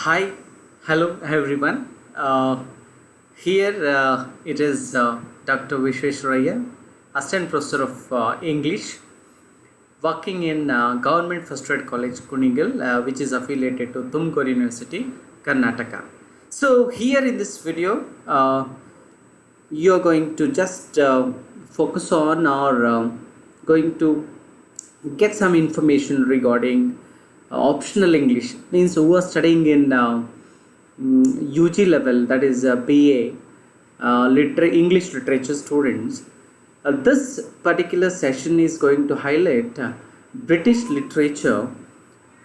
Hi, hello everyone. Here it is Dr. Visweswaraiah, Assistant Professor of English, working in Government First Aid College, Kuningal, which is affiliated to Tumkur University, Karnataka. So here in this video, you are going to just focus on or going to get some information regarding optional English, means who are studying in UG level, that is BA English literature students. This particular session is going to highlight British literature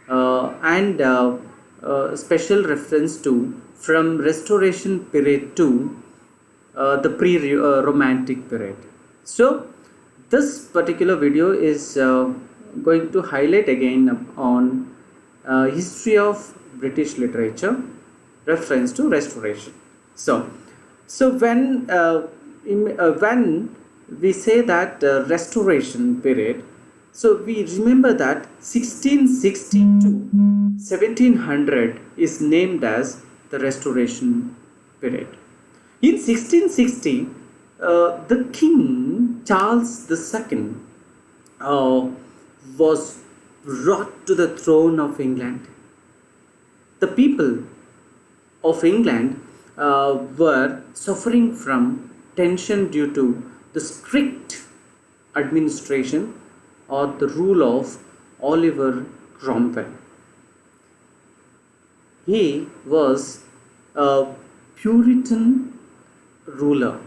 and special reference to from Restoration period to the pre-romantic period. So this particular video is going to highlight again on history of British literature reference to Restoration. So when we say that Restoration period, so we remember that 1660 to 1700 is named as the Restoration period. In 1660, the King Charles II was brought to the throne of England. The people of England were suffering from tension due to the strict administration or the rule of Oliver Cromwell. He was a Puritan ruler.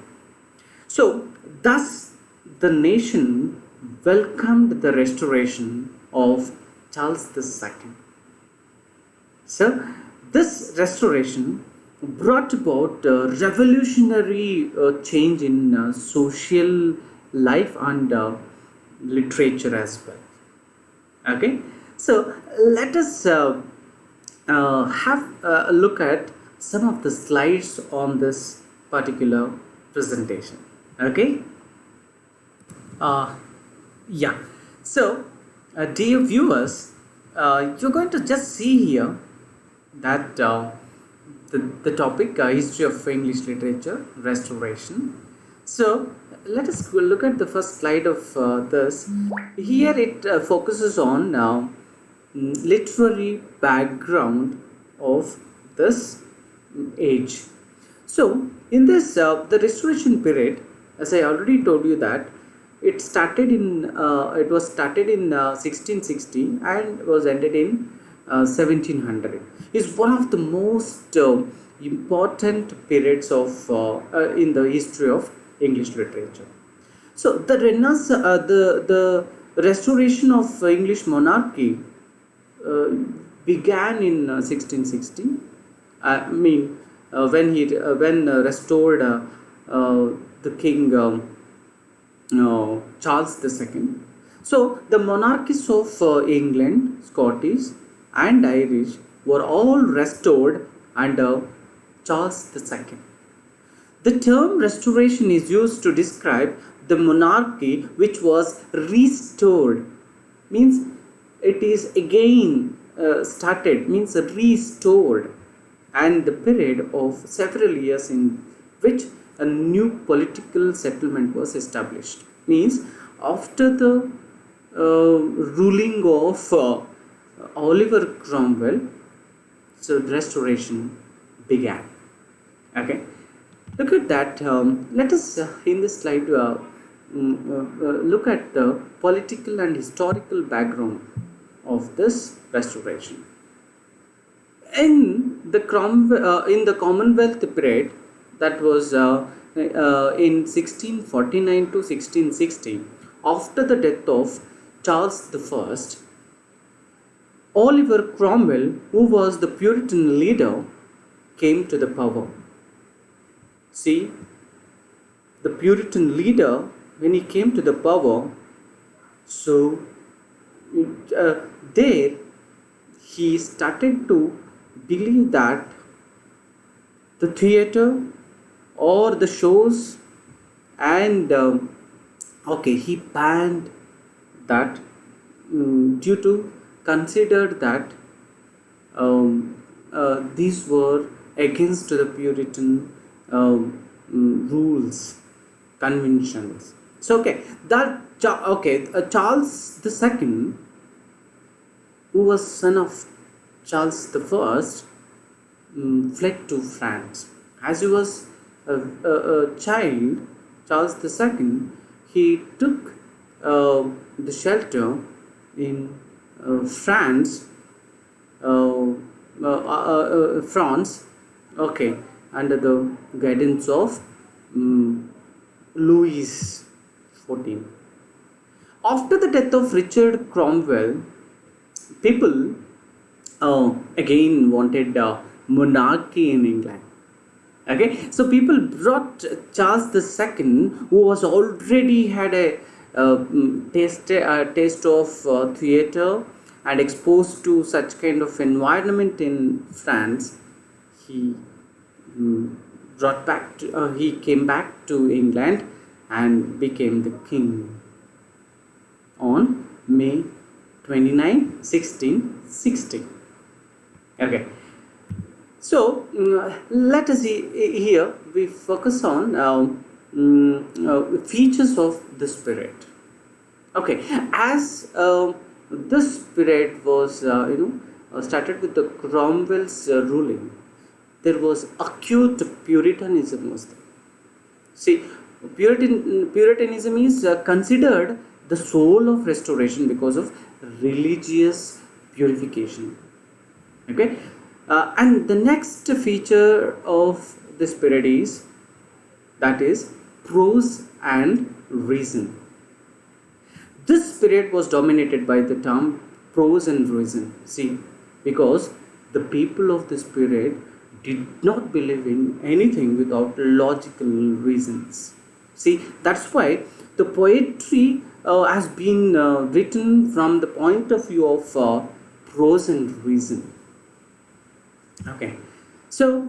So, thus the nation welcomed the restoration of Charles II. So, this restoration brought about a revolutionary change in social life and literature as well. Okay, so let us have a look at some of the slides on this particular presentation. Okay, yeah. So, dear viewers, you're going to just see here that the topic history of English literature, Restoration. So let us look at the first slide of this. Here it focuses on literary background of this age. So in this the Restoration period, as I already told you that it was started in 1660 and was ended in 1700. Is one of the most important periods of in the history of English literature. So the Renaissance, the restoration of English monarchy began in 1660. I mean, when restored the King Charles II. So the monarchies of England, Scottish, and Irish were all restored under Charles II. The term restoration is used to describe the monarchy which was restored, means it is again started, means restored, and the period of several years in which a new political settlement was established, means after the ruling of Oliver Cromwell, so Restoration began. Okay, look at that. Let us in this slide look at the political and historical background of this Restoration. In the Commonwealth period, that was in 1649 to 1660, after the death of Charles I, Oliver Cromwell, who was the Puritan leader, came to the power. See, the Puritan leader, when he came to the power, so there he started to believe that the theatre or the shows and he banned that due to considered that these were against the Puritan rules, conventions. So Charles II, who was son of Charles I, fled to France. As he was a child, Charles II, he took the shelter in France, under the guidance of Louis XIV. After the death of Richard Cromwell, people again wanted monarchy in England. Okay, so people brought Charles II, who was already had a taste of theatre and exposed to such kind of environment in France. He he came back to England and became the king on May 29, 1660. Okay. So let us see here. We focus on features of the spirit. Okay, as this period was started with the Cromwell's ruling, there was acute Puritanism was there. See, Puritanism is considered the soul of restoration because of religious purification. Okay, and the next feature of this period is prose and reason. This period was dominated by the term prose and reason. See, because the people of this period did not believe in anything without logical reasons. See, that's why the poetry has been written from the point of view of prose and reason. Okay, so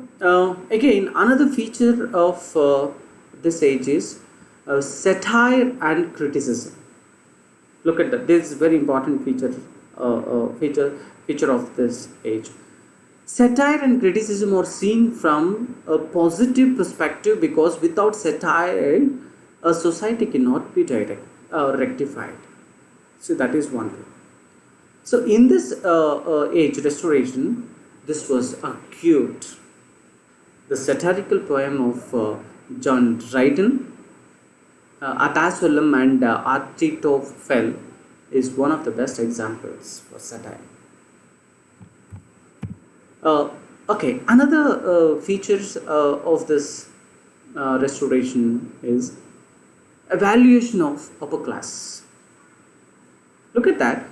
again, another feature of this age is satire and criticism. Look at that. This is a very important feature of this age. Satire and criticism are seen from a positive perspective because without satire, a society cannot be rectified. So that is one thing. So in this age, Restoration, this was acute. The satirical poem of John Dryden, Atasolam and Achitophel is one of the best examples for satire. Okay, another features of this restoration is evaluation of upper class. Look at that.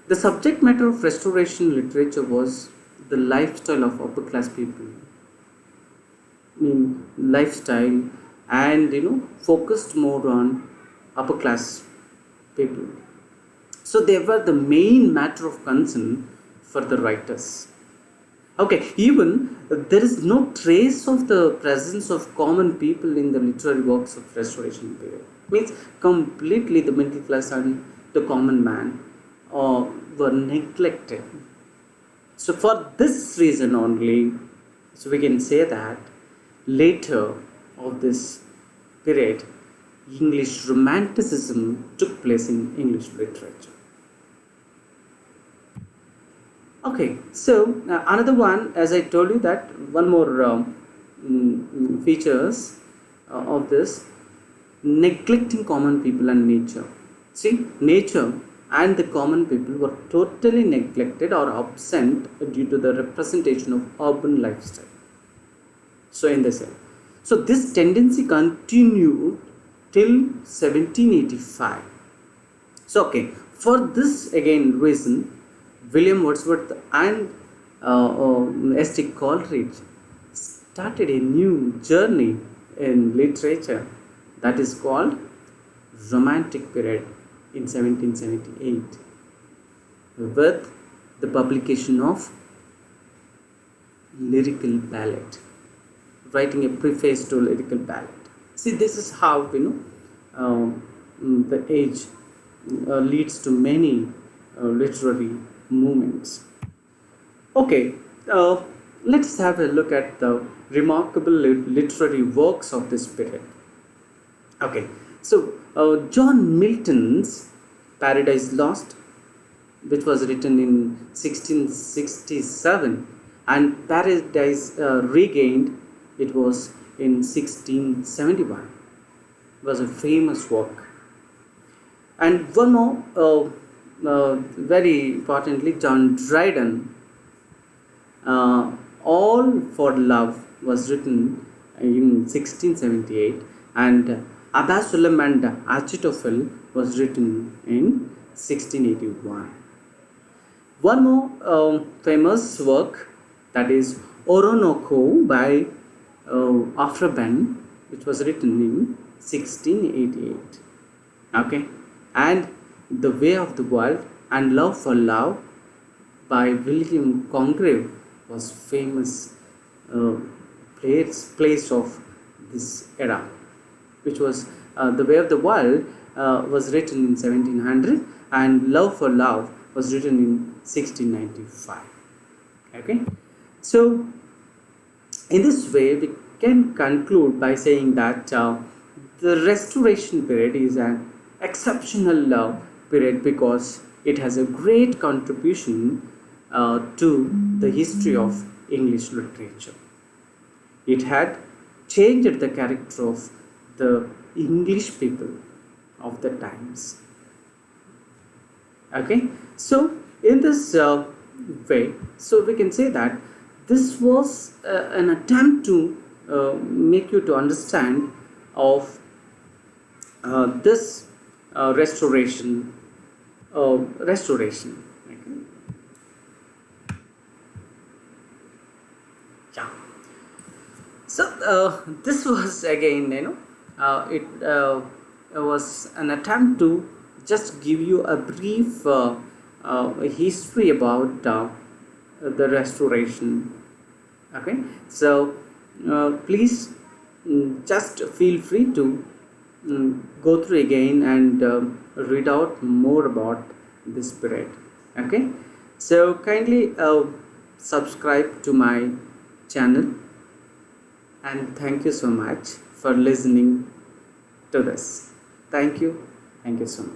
The subject matter of restoration literature was the lifestyle of upper class people. Lifestyle and focused more on upper class people. So they were the main matter of concern for the writers. Okay, even there is no trace of the presence of common people in the literary works of Restoration period. Means completely the middle class and the common man were neglected. So for this reason only, so we can say that later of this period, English Romanticism took place in English literature. Okay, so another one, as I told you that one more features of this, neglecting common people and nature. See, nature and the common people were totally neglected or absent due to the representation of urban lifestyle. So in this way, so this tendency continued till 1785. So okay, for this again reason, William Wordsworth and St. Coleridge started a new journey in literature that is called Romantic period in 1778 with the publication of Lyrical Ballad, writing a preface to Lyrical Ballad. See, this is how the age leads to many literary movements. Okay, let's have a look at the remarkable literary works of this period. Okay, so John Milton's Paradise Lost, which was written in 1667, and Paradise Regained, it was in 1671, was a famous work. And one more, very importantly, John Dryden, All for Love was written in 1678, and Absalom and Achitophel was written in 1681. One more famous work, that is Oroonoko by Afraben, which was written in 1688. Okay, and The Way of the World and Love for Love by William Congreve was famous place of this era, which was The Way of the World was written in 1700, and Love for Love was written in 1695. Okay, so in this way we can conclude by saying that the Restoration period is an exceptional period because it has a great contribution to the history of English literature. It had changed the character of the English people of the times. Okay, so in this way, so we can say that this was an attempt to make you to understand of this restoration. Restoration. Okay. Yeah. So this was again, it was an attempt to just give you a brief history about the restoration. Okay, so please just feel free to go through again and read out more about this period. Okay, so kindly subscribe to my channel, and thank you so much for listening to this. Thank you so much.